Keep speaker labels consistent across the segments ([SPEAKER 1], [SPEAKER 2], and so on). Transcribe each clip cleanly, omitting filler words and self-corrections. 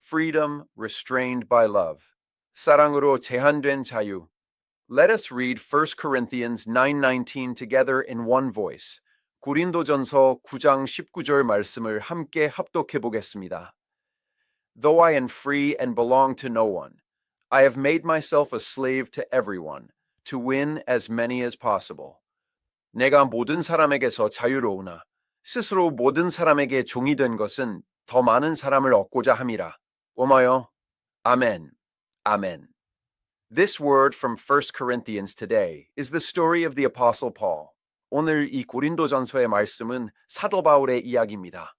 [SPEAKER 1] freedom restrained by love. 사랑으로 제한된 자유. Let us read 1 Corinthians 9:19 together in one voice. 고린도전서 9장 19절 말씀을 함께 합독해 보겠습니다. Though I am free and belong to no one, I have made myself a slave to everyone, to win as many as possible. 내가 모든 사람에게서 자유로우나 스스로 모든 사람에게 종이 된 것은 더 많은 사람을 얻고자 함이라. 오마요. 아멘. Amen. This word from 1 Corinthians today is the story of the Apostle Paul. 오늘 이 고린도전서의 말씀은 사도 바울의 이야기입니다.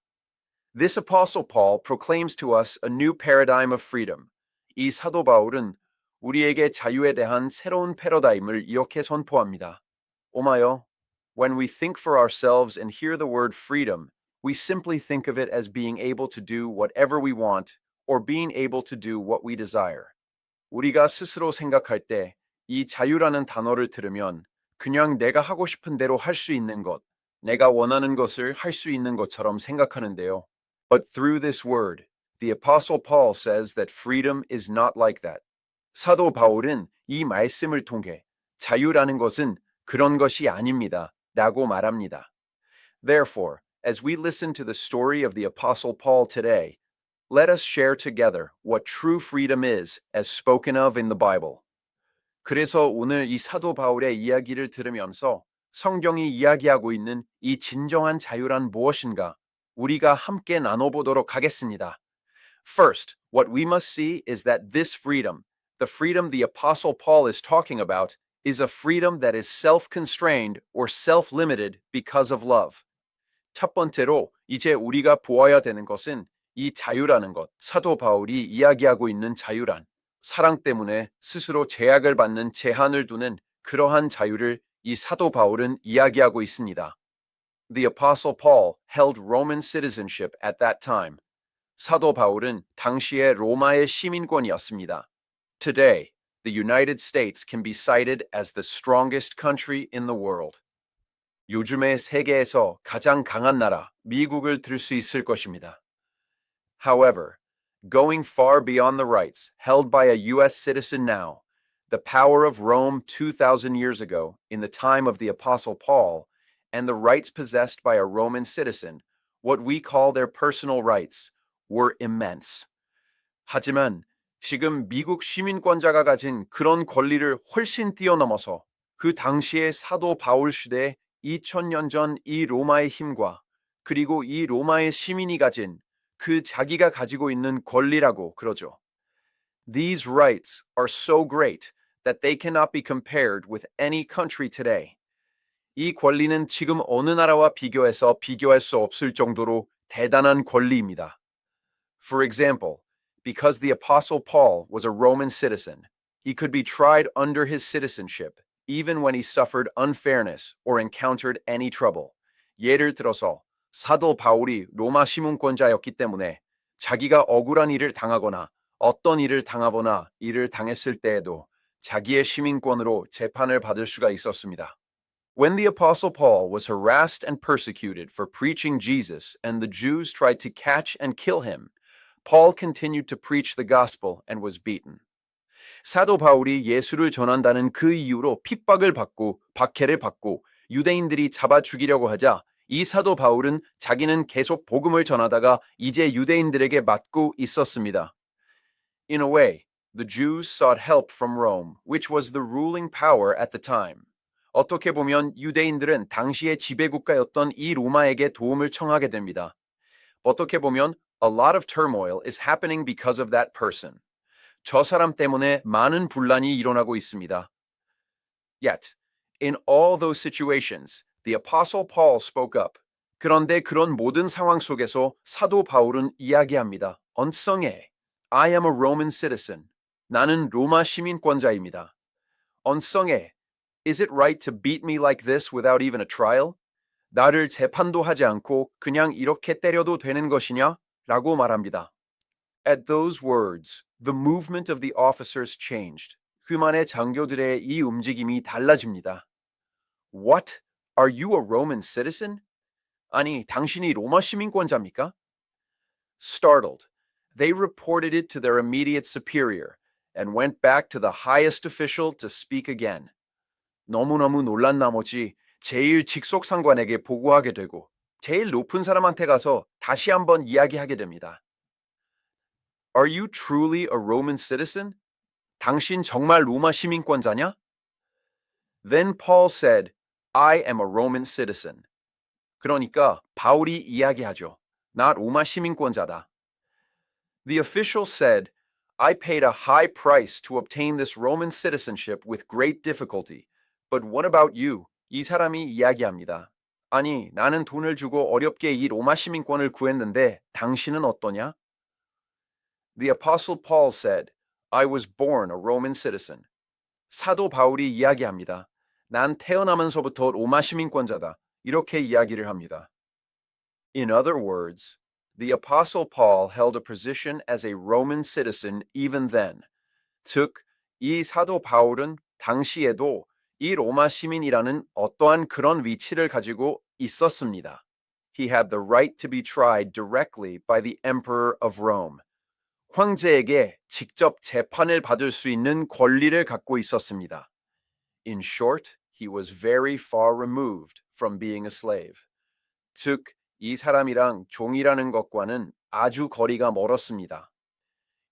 [SPEAKER 1] This Apostle Paul proclaims to us a new paradigm of freedom. 이 사도 바울은 우리에게 자유에 대한 새로운 패러다임을 이렇게 선포합니다. 오마요. When we think for ourselves and hear the word freedom, we simply think of it as being able to do whatever we want or being able to do what we desire. 우리가 스스로 생각할 때 이 자유라는 단어를 들으면 그냥 내가 하고 싶은 대로 할 수 있는 것, 내가 원하는 것을 할 수 있는 것처럼 생각하는데요. But through this word, the Apostle Paul says that freedom is not like that. 사도 바울은 이 말씀을 통해 자유라는 것은 그런 것이 아닙니다. 라고 말합니다. Therefore, as we listen to the story of the Apostle Paul today, let us share together what true freedom is as spoken of in the Bible. 그래서 오늘 이 사도 바울의 이야기를 들으면서 성경이 이야기하고 있는 이 진정한 자유란 무엇인가 우리가 함께 나눠보도록 하겠습니다. First, what we must see is that this freedom, the freedom the Apostle Paul is talking about, is a freedom that is self-constrained or self-limited because of love. 첫 번째로 이제 우리가 보아야 되는 것은 이 자유라는 것, 사도 바울이 이야기하고 있는 자유란 사랑 때문에 스스로 제약을 받는 제한을 두는 그러한 자유를 이 사도 바울은 이야기하고 있습니다. The Apostle Paul held Roman citizenship at that time. 사도 바울은 당시의 로마의 시민권이었습니다. Today, the United States can be cited as the strongest country in the world. 요즘의 세계에서 가장 강한 나라, 미국을 들 수 있을 것입니다. However, going far beyond the rights held by a U.S. citizen now, the power of Rome 2,000 years ago in the time of the Apostle Paul, and the rights possessed by a Roman citizen, what we call their personal rights, were immense. 하지만 지금 미국 시민권자가 가진 그런 권리를 훨씬 뛰어넘어서 그 당시의 사도 바울 시대 2000년 전 이 로마의 힘과 그리고 이 로마의 시민이 가진 그 자기가 가지고 있는 권리라고 그러죠. These rights are so great that they cannot be compared with any country today. 이 권리는 지금 어느 나라와 비교해서 비교할 수 없을 정도로 대단한 권리입니다. For example, because the Apostle Paul was a Roman citizen, he could be tried under his citizenship, even when he suffered unfairness or encountered any trouble. 예를 들어서 사도 바울이 로마 시민권자였기 때문에 자기가 억울한 일을 당하거나 어떤 일을 당하거나 일을 당했을 때에도 자기의 시민권으로 재판을 받을 수가 있었습니다. When the Apostle Paul was harassed and persecuted for preaching Jesus and the Jews tried to catch and kill him, Paul continued to preach the gospel and was beaten. 사도 바울이 예수를 전한다는 그 이유로 핍박을 받고 박해를 받고 유대인들이 잡아 죽이려고 하자 이 사도 바울은 자기는 계속 복음을 전하다가 이제 유대인들에게 맞고 있었습니다. In a way, the Jews sought help from Rome, which was the ruling power at the time. 어떻게 보면 유대인들은 당시의 지배국가였던 이 로마에게 도움을 청하게 됩니다. 어떻게 보면 a lot of turmoil is happening because of that person. 저 사람 때문에 많은 분란이 일어나고 있습니다. Yet, in all those situations, the Apostle Paul spoke up. 그런데 그런 모든 상황 속에서 사도 바울은 이야기합니다. 언성해. I am a Roman citizen. 나는 로마 시민권자입니다. 언성해. Is it right to beat me like this without even a trial? 나를 재판도 하지 않고 그냥 이렇게 때려도 되는 것이냐? 라고 말합니다. At those words, the movement of the officers changed. 그만의 장교들의 이 움직임이 달라집니다. What? Are you a Roman citizen? 아니, 당신이 로마 시민권자입니까? Startled, They reported it to their immediate superior and went back to the highest official to speak again. 너무너무 놀란 나머지 제일 직속 상관에게 보고하게 되고 제일 높은 사람한테 가서 다시 한번 이야기하게 됩니다. Are you truly a Roman citizen? 당신 정말 로마 시민권자냐? Then Paul said, I am a Roman citizen. 그러니까 바울이 이야기하죠. 나 로마 시민권자다. The official said, I paid a high price to obtain this Roman citizenship with great difficulty. But what about you? 이 사람이 이야기합니다. 아니, 나는 돈을 주고 어렵게 이 로마 시민권을 구했는데 당신은 어떠냐? The Apostle Paul said, I was born a Roman citizen. 사도 바울이 이야기합니다. 난 태어나면서부터 로마 시민권자다. 이렇게 이야기를 합니다. In other words, the Apostle Paul held a position as a Roman citizen even then. 즉, 이 사도 바울은 당시에도 이 로마 시민이라는 어떠한 그런 위치를 가지고 있었습니다. He had the right to be tried directly by the Emperor of Rome. 황제에게 직접 재판을 받을 수 있는 권리를 갖고 있었습니다. In short, he was very far removed from being a slave. 즉, 이 사람이랑 종이라는 것과는 아주 거리가 멀었습니다.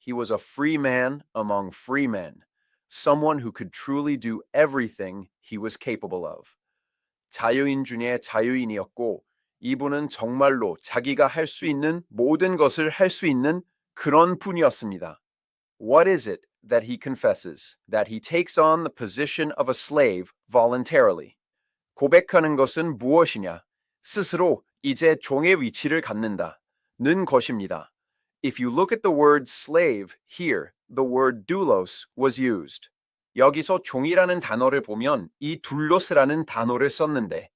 [SPEAKER 1] He was a free man among free men, someone who could truly do everything he was capable of. 자유인 중에 자유인이었고, 이분은 정말로 자기가 할 수 있는 모든 것을 할 수 있는 그런 분이었습니다. What is it that he confesses? That he takes on the position of a slave voluntarily. 고백하는 것은 무엇이냐? 스스로 이제 종의 위치를 갖는다. 는 것입니다. If you look at the word slave here, the word doulos was used. 여기서 종이라는 단어를 보면 이 둘로스라는 단어를 썼는데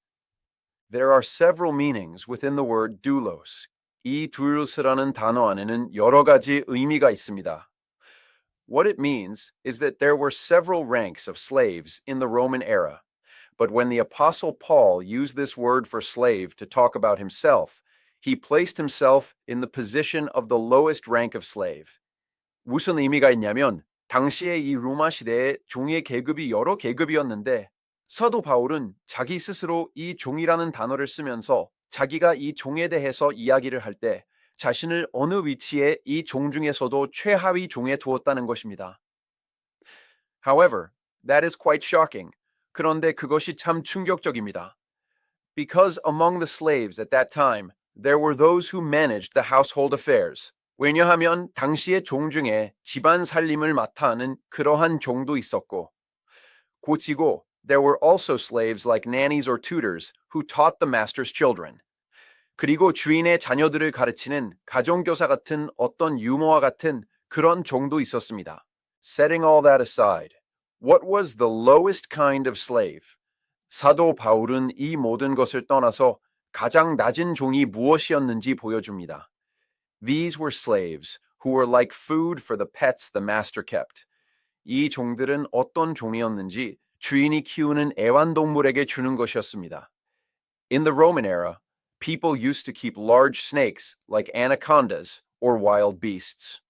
[SPEAKER 1] There are several meanings within the word doulos. 이 둘로스라는 단어 안에는 여러 가지 의미가 있습니다. What it means is that there were several ranks of slaves in the Roman era. But when the Apostle Paul used this word for slave to talk about himself, he placed himself in the position of the lowest rank of slave. 무슨 의미가 있냐면 당시에 이 로마 시대에 종의 계급이 여러 계급이었는데 사도 바울은 자기 스스로 이 종이라는 단어를 쓰면서 자기가 이 종에 대해서 이야기를 할 때 자신을 어느 위치에 이 종 중에서도 최하위 종에 두었다는 것입니다. However, that is quite shocking. 그런데 그것이 참 충격적입니다. Because among the slaves at that time, there were those who managed the household affairs. 왜냐하면 당시의 종 중에 집안 살림을 맡아 하는 그러한 종도 있었고, 고치고 there were also slaves like nannies or tutors who taught the master's children. 그리고 주인의 자녀들을 가르치는 가정교사 같은 어떤 유모와 같은 그런 종도 있었습니다. Setting all that aside, what was the lowest kind of slave? 사도 바울은 이 모든 것을 떠나서 가장 낮은 종이 무엇이었는지 보여줍니다. These were slaves who were like food for the pets the master kept. 이 종들은 어떤 종이었는지 주인이 키우는 애완동물에게 주는 것이었습니다. In the Roman era, people used to keep large snakes like anacondas or wild beasts.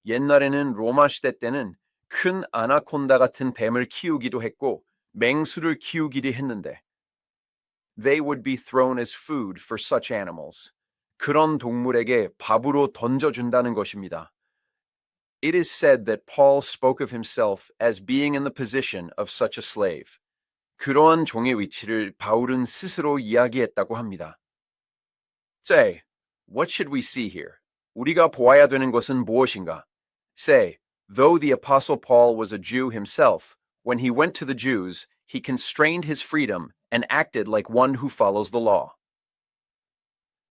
[SPEAKER 1] 옛날에는 로마 시대 때는 큰 아나콘다 같은 뱀을 키우기도 했고 맹수를 키우기도 했는데 They would be thrown as food for such animals. 그런 동물에게 밥으로 던져준다는 것입니다. It is said that Paul spoke of himself as being in the position of such a slave. 그러한 종의 위치를 바울은 스스로 이야기했다고 합니다. Say, what should we see here? 우리가 보아야 되는 것은 무엇인가? Say, though the Apostle Paul was a Jew himself, when he went to the Jews, he constrained his freedom and acted like one who follows the law.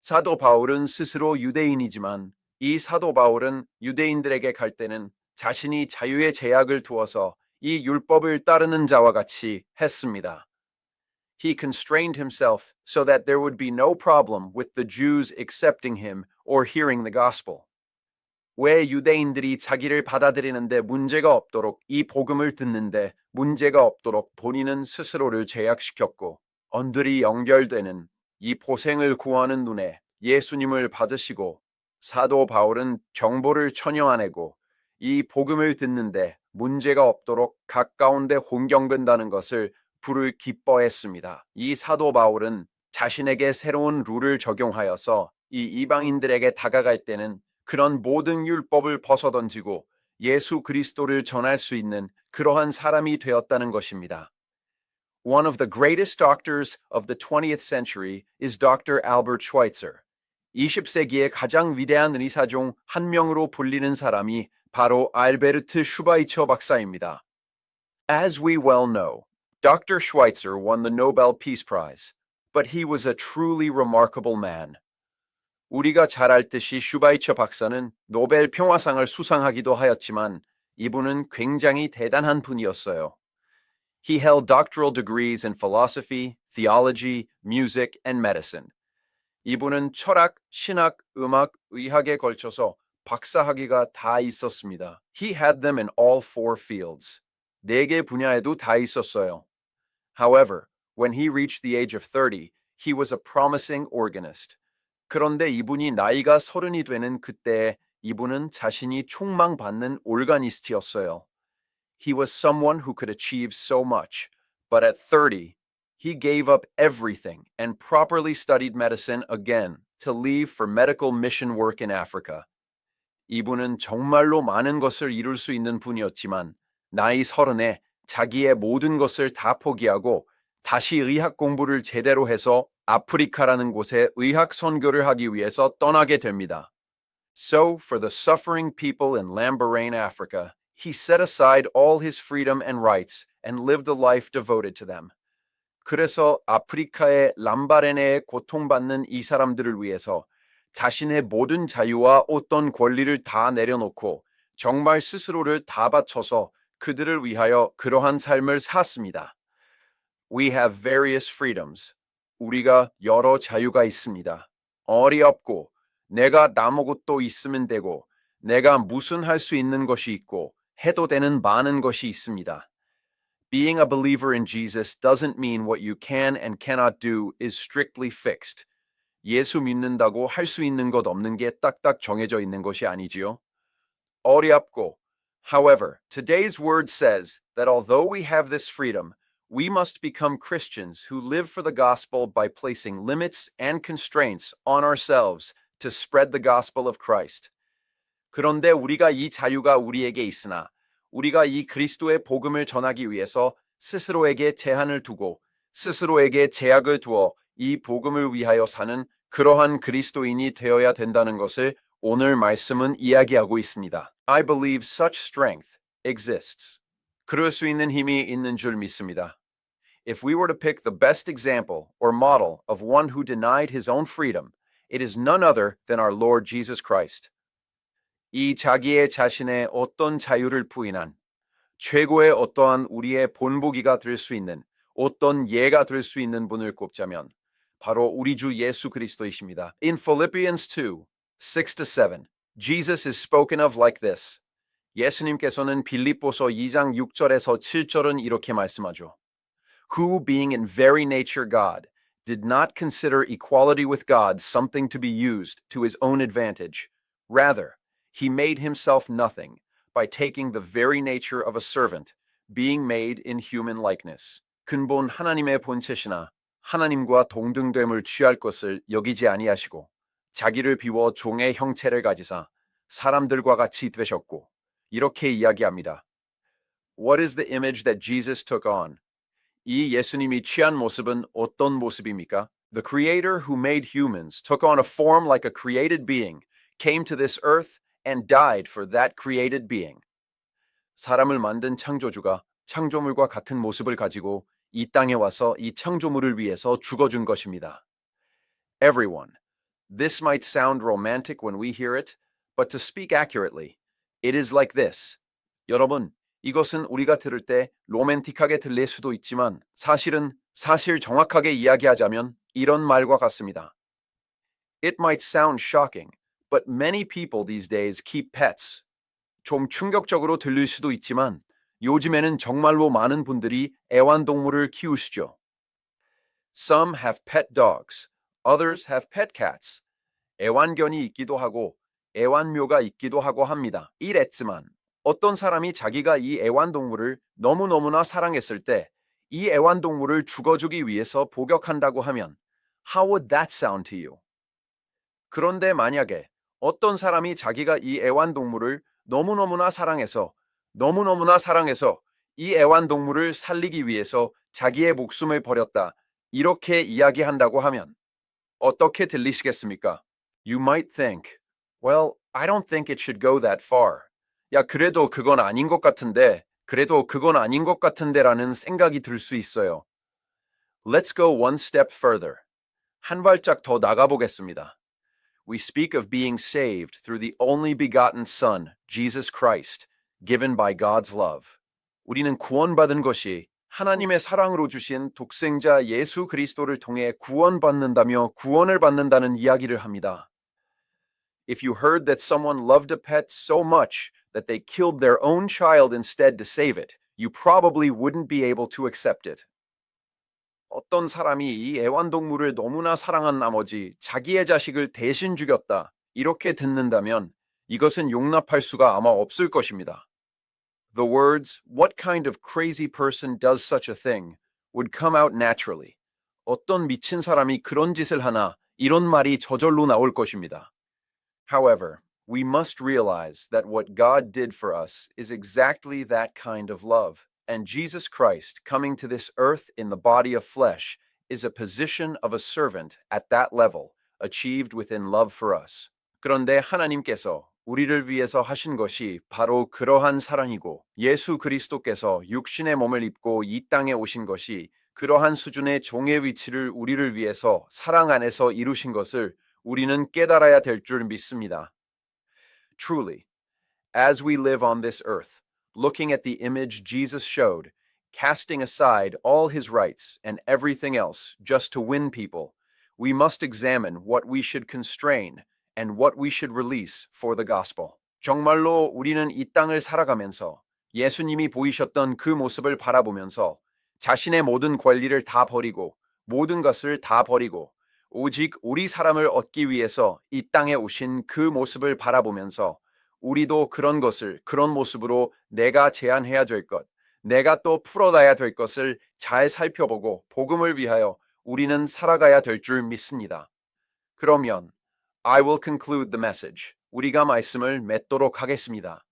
[SPEAKER 1] 사도 바울은 스스로 유대인이지만 이 사도 바울은 유대인들에게 갈 때는 자신이 자유의 제약을 두어서 이 율법을 따르는 자와 같이 했습니다. He constrained himself so that there would be no problem with the Jews accepting him or hearing the gospel. 왜 유대인들이 자기를 받아들이는데 문제가 없도록 이 복음을 듣는데 문제가 없도록 본인은 스스로를 제약시켰고 언들이 연결되는 이 보생을 구하는 눈에 예수님을 받으시고 사도 바울은 정보를 천여안내고 이 복음을 듣는데 문제가 없도록 가까운데 혼경된다는 것을 부를 기뻐했습니다. 이 사도 바울은 자신에게 새로운 룰을 적용하여서 이 이방인들에게 다가갈 때는 그런 모든 율법을 벗어던지고 예수 그리스도를 전할 수 있는 그러한 사람이 되었다는 것입니다. One of the greatest doctors of the 20th century is Dr. Albert Schweitzer. 20세기의 가장 위대한 의사 중 한 명으로 불리는 사람이 바로 알베르트 슈바이처 박사입니다. As we well know, Dr. Schweitzer won the Nobel Peace Prize, but he was a truly remarkable man. 우리가 잘 알듯이 슈바이처 박사는 노벨 평화상을 수상하기도 하였지만 이분은 굉장히 대단한 분이었어요. He held doctoral degrees in philosophy, theology, music, and medicine. 이분은 철학, 신학, 음악, 의학에 걸쳐서 박사학위가 다 있었습니다. He had them in all four fields. 네 개 분야에도 다 있었어요. However, when he reached the age of 30, he was a promising organist. 그런데 이분이 나이가 30이 되는 그때에 이분은 자신이 촉망받는 올가니스트였어요. He was someone who could achieve so much, but at 30, he gave up everything and properly studied medicine again to leave for medical mission work in Africa. 이분은 정말로 많은 것을 이룰 수 있는 분이었지만 나이 30에 자기의 모든 것을 다 포기하고 다시 의학 공부를 제대로 해서 아프리카라는 곳에 의학 선교를 하기 위해서 떠나게 됩니다. So, for the suffering people in Lambarene, Africa, he set aside all his freedom and rights and lived a life devoted to them. 그래서 아프리카의 람바레네에 고통받는 이 사람들을 위해서 자신의 모든 자유와 어떤 권리를 다 내려놓고 정말 스스로를 다 바쳐서 그들을 위하여 그러한 삶을 샀습니다. We have various freedoms. 우리가 여러 자유가 있습니다. 어리없고 내가 아무것도 있으면 되고 내가 무슨 할 수 있는 것이 있고 해도 되는 많은 것이 있습니다. Being a believer in Jesus doesn't mean what you can and cannot do is strictly fixed. 예수 믿는다고 할 수 있는 것 없는 게 딱딱 정해져 있는 것이 아니지요. 어렵고. However, today's word says that although we have this freedom, we must become Christians who live for the gospel by placing limits and constraints on ourselves to spread the gospel of Christ. 그런데 우리가 이 자유가 우리에게 있으나 우리가 이 그리스도의 복음을 전하기 위해서 스스로에게 제한을 두고 스스로에게 제약을 두어 이 복음을 위하여 사는 그러한 그리스도인이 되어야 된다는 것을 오늘 말씀은 이야기하고 있습니다. I believe such strength exists. 그럴 수 있는 힘이 있는 줄 믿습니다. If we were to pick the best example or model of one who denied his own freedom, it is none other than our Lord Jesus Christ. 이 자기의 자신의 어떤 자유를 부인한 최고의 어떠한 우리의 본보기가 될 수 있는 어떤 예가 될 수 있는 분을 꼽자면 바로 우리 주 예수 그리스도이십니다. In Philippians 2, 6-7, Jesus is spoken of like this. 예수님께서는 빌립보서 2장 6절에서 7절은 이렇게 말씀하죠. Who, being in very nature God, did not consider equality with God something to be used to his own advantage. Rather, he made himself nothing by taking the very nature of a servant, being made in human likeness. 근본 하나님의 본체시나 하나님과 동등됨을 취할 것을 여기지 아니하시고 자기를 비워 종의 형체를 가지사 사람들과 같이 되셨고 이렇게 이야기합니다. What is the image that Jesus took on? 이 예수님이 취한 모습은 어떤 모습입니까? The Creator who made humans took on a form like a created being, came to this earth, and died for that created being. 사람을 만든 창조주가 창조물과 같은 모습을 가지고 이 땅에 와서 이 창조물을 위해서 죽어준 것입니다. Everyone, this might sound romantic when we hear it, but to speak accurately, it is like this. 여러분, 이것은 우리가 들을 때 로맨틱하게 들릴 수도 있지만 사실 정확하게 이야기하자면 이런 말과 같습니다. It might sound shocking, but many people these days keep pets. 좀 충격적으로 들릴 수도 있지만 요즘에는 정말로 많은 분들이 애완동물을 키우시죠. Some have pet dogs, others have pet cats. 애완견이 있기도 하고 애완묘가 있기도 하고 합니다. 이랬지만 어떤 사람이 자기가 이 애완동물을 너무너무나 사랑했을 때 이 애완동물을 죽어주기 위해서 복역한다고 하면 How would that sound to you? 그런데 만약에 어떤 사람이 자기가 이 애완동물을 너무너무나 사랑해서 이 애완동물을 살리기 위해서 자기의 목숨을 버렸다. 이렇게 이야기한다고 하면 어떻게 들리시겠습니까? You might think, well, I don't think it should go that far. 야, 그래도 그건 아닌 것 같은데, 라는 생각이 들 수 있어요. Let's go one step further. 한 발짝 더 나가보겠습니다. We speak of being saved through the only begotten Son, Jesus Christ, given by God's love. 우리는 구원받은 것이 하나님의 사랑으로 주신 독생자 예수 그리스도를 통해 구원받는다며 구원을 받는다는 이야기를 합니다. If you heard that someone loved a pet so much that they killed their own child instead to save it, you probably wouldn't be able to accept it. 어떤 사람이 이 애완동물을 너무나 사랑한 나머지 자기의 자식을 대신 죽였다. 이렇게 듣는다면 이것은 용납할 수가 아마 없을 것입니다. The words, "What kind of crazy person does such a thing?" would come out naturally. 어떤 미친 사람이 그런 짓을 하나? 이런 말이 저절로 나올 것입니다. However, we must realize that what God did for us is exactly that kind of love. And Jesus Christ coming to this earth in the body of flesh is a position of a servant at that level, achieved within love for us. 그런데 하나님께서 우리를 위해서 하신 것이 바로 그러한 사랑이고 예수 그리스도께서 육신의 몸을 입고 이 땅에 오신 것이 그러한 수준의 종의 위치를 우리를 위해서 사랑 안에서 이루신 것을 우리는 깨달아야 될 줄 믿습니다. Truly, as we live on this earth, looking at the image Jesus showed, casting aside all his rights and everything else just to win people, we must examine what we should constrain and what we should release for the gospel. 정말로 우리는 이 땅을 살아가면서 예수님이 보이셨던 그 모습을 바라보면서 자신의 모든 권리를 다 버리고 모든 것을 다 버리고 오직 우리 사람을 얻기 위해서 이 땅에 오신 그 모습을 바라보면서 우리도 그런 모습으로 내가 제한해야 될 것, 내가 또 풀어놔야 될 것을 잘 살펴보고 복음을 위하여 우리는 살아가야 될 줄 믿습니다. 그러면 I will conclude the message. 우리가 말씀을 맺도록 하겠습니다.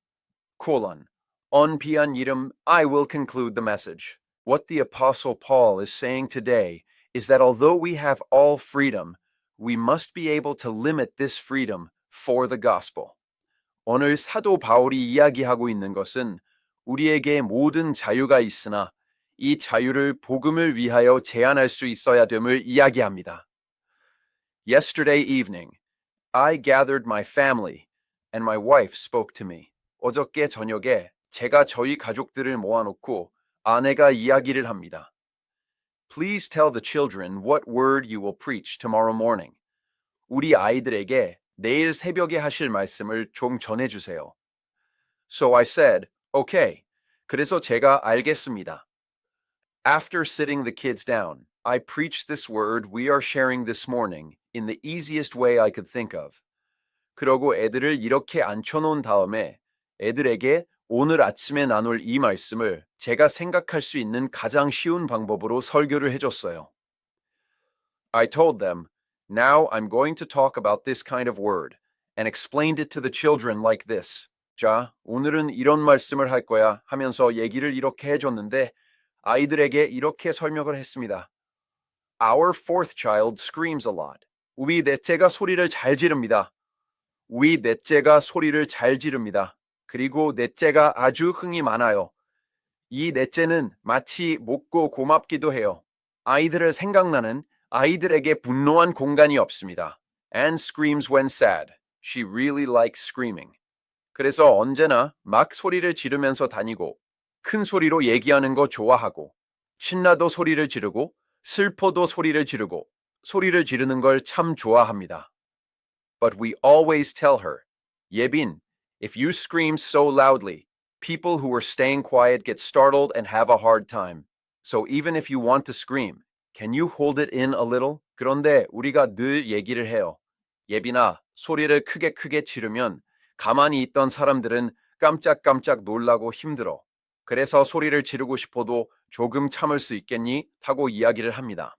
[SPEAKER 1] 언비한 이름 I will conclude the message. What the Apostle Paul is saying today is that although we have all freedom, we must be able to limit this freedom for the gospel. 오늘 사도 바울이 이야기하고 있는 것은 우리에게 모든 자유가 있으나 이 자유를 복음을 위하여 제한할 수 있어야 됨을 이야기합니다. Yesterday evening, I gathered my family and my wife spoke to me. 어저께 저녁에 제가 저희 가족들을 모아놓고 아내가 이야기를 합니다. Please tell the children what word you will preach tomorrow morning. 우리 아이들에게 내일 새벽에 하실 말씀을 좀 전해주세요. So I said, okay. 그래서 제가 알겠습니다. After sitting the kids down, I preached this word we are sharing this morning in the easiest way I could think of. 그러고 애들을 이렇게 앉혀놓은 다음에 애들에게 오늘 아침에 나눌 이 말씀을 제가 생각할 수 있는 가장 쉬운 방법으로 설교를 해줬어요. I told them, now I'm going to talk about this kind of word, and explained it to the children like this. 자, 오늘은 이런 말씀을 할 거야 하면서 얘기를 이렇게 해줬는데 아이들에게 이렇게 설명을 했습니다. Our fourth child screams a lot. 우리 넷째가 소리를 잘 지릅니다. 그리고 넷째가 아주 흥이 많아요. 이 넷째는 마치 몹고 고맙기도 해요. 아이들을 생각나는 아이들에게 분노한 공간이 없습니다. And screams when sad. She really likes screaming. 그래서 언제나 막 소리를 지르면서 다니고 큰 소리로 얘기하는 거 좋아하고 신나도 소리를 지르고 슬퍼도 소리를 지르고 소리를 지르는 걸 참 좋아합니다. But we always tell her, 예빈, if you scream so loudly, people who are staying quiet get startled and have a hard time. So even if you want to scream, can you hold it in a little? 그런데 우리가 늘 얘기를 해요. 예빈아, 소리를 크게 지르면 가만히 있던 사람들은 깜짝깜짝 놀라고 힘들어. 그래서 소리를 지르고 싶어도 조금 참을 수 있겠니? 하고 이야기를 합니다.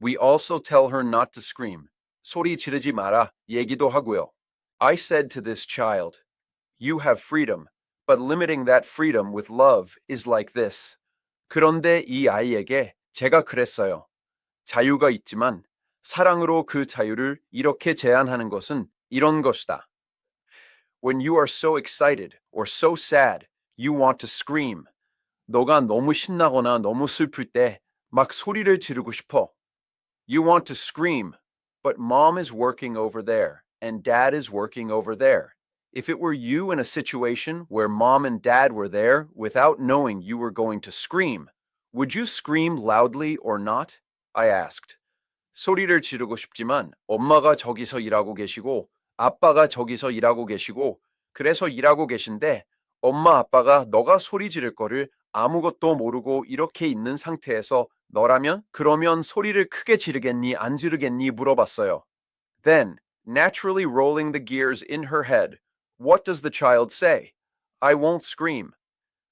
[SPEAKER 1] We also tell her not to scream. 소리 지르지 마라 얘기도 하고요. I said to this child, You have freedom, but limiting that freedom with love is like this. 그런데 이 아이에게 제가 그랬어요. 자유가 있지만 사랑으로 그 자유를 이렇게 제한하는 것은 이런 것이다. When you are so excited or so sad, you want to scream. 너가 너무 신나거나 너무 슬플 때 막 소리를 지르고 싶어. You want to scream, but mom is working over there and dad is working over there. If it were you in a situation where mom and dad were there without knowing you were going to scream, would you scream loudly or not? I asked. 소리를 지르고 싶지만 엄마가 저기서 일하고 계시고 아빠가 저기서 일하고 계시고 그래서 일하고 계신데 엄마 아빠가 너가 소리 지를 거를 아무것도 모르고 이렇게 있는 상태에서 너라면 그러면 소리를 크게 지르겠니 안 지르겠니 물어봤어요. Then, naturally rolling the gears in her head, what does the child say? I won't scream.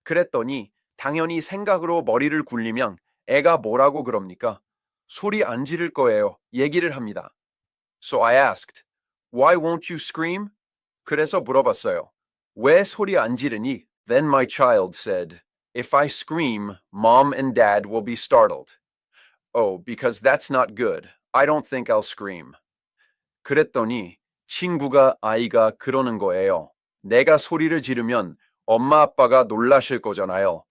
[SPEAKER 1] 그랬더니 당연히 생각으로 머리를 굴리면 애가 뭐라고 그럽니까? 소리 안 지를 거예요. 얘기를 합니다. So I asked, Why won't you scream? 그래서 물어봤어요. 왜 소리 안 지르니? Then my child said, If I scream, mom and dad will be startled. Oh, because that's not good. I don't think I'll scream. 그랬더니 친구가 아이가 그러는 거예요. 내가 소리를 지르면 엄마 아빠가 놀라실 거잖아요.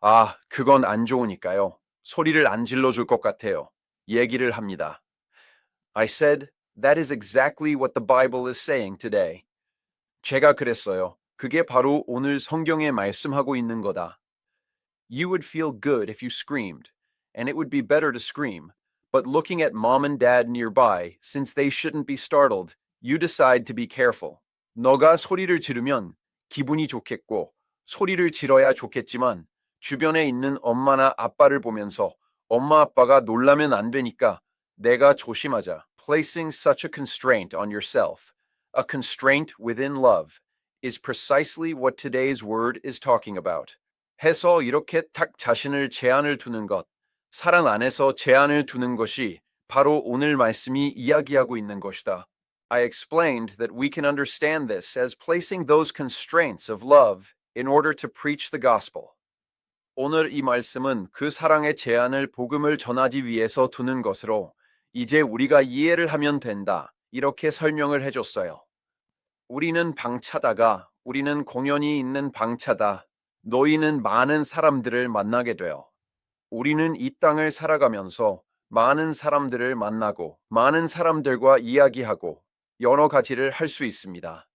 [SPEAKER 1] 아, 그건 안 좋으니까요. 소리를 안 질러줄 것 같아요. 얘기를 합니다. I said, that is exactly what the Bible is saying today. 제가 그랬어요. 그게 바로 오늘 성경에 말씀하고 있는 거다. You would feel good if you screamed, and it would be better to scream. But looking at mom and dad nearby, since they shouldn't be startled, you decide to be careful. 너가 소리를 지르면 기분이 좋겠고, 소리를 지러야 좋겠지만, 주변에 있는 엄마나 아빠를 보면서 엄마 아빠가 놀라면 안 되니까 내가 조심하자. Placing such a constraint on yourself, a constraint within love, is precisely what today's word is talking about. 해서 이렇게 딱 자신을 제한을 두는 것, 사랑 안에서 제한을 두는 것이 바로 오늘 말씀이 이야기하고 있는 것이다. I explained that we can understand this as placing those constraints of love in order to preach the gospel. 오늘 이 말씀은 그 사랑의 제한을 복음을 전하기 위해서 두는 것으로 이제 우리가 이해를 하면 된다. 이렇게 설명을 해줬어요. 우리는 방차다가 우리는 공연이 있는 방차다. 너희는 많은 사람들을 만나게 돼요. 우리는 이 땅을 살아가면서 많은 사람들을 만나고 많은 사람들과 이야기하고 여러 가지를 할 수 있습니다.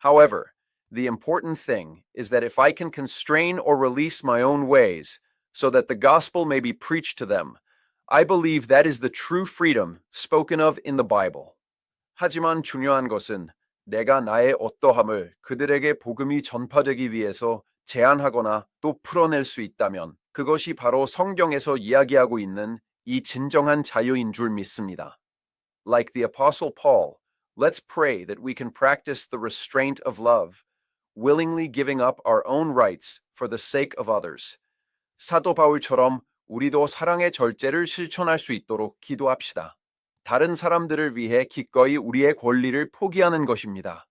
[SPEAKER 1] However, the important thing is that if I can constrain or release my own ways so that the gospel may be preached to them, I believe that is the true freedom spoken of in the Bible. 하지만 중요한 것은 내가 나의 어떠함을 그들에게 복음이 전파되기 위해서 제한하거나 또 풀어낼 수 있다면 그것이 바로 성경에서 이야기하고 있는 이 진정한 자유인 줄 믿습니다. Like the Apostle Paul, let's pray that we can practice the restraint of love, willingly giving up our own rights for the sake of others. 사도 바울처럼 우리도 사랑의 절제를 실천할 수 있도록 기도합시다. 다른 사람들을 위해 기꺼이 우리의 권리를 포기하는 것입니다.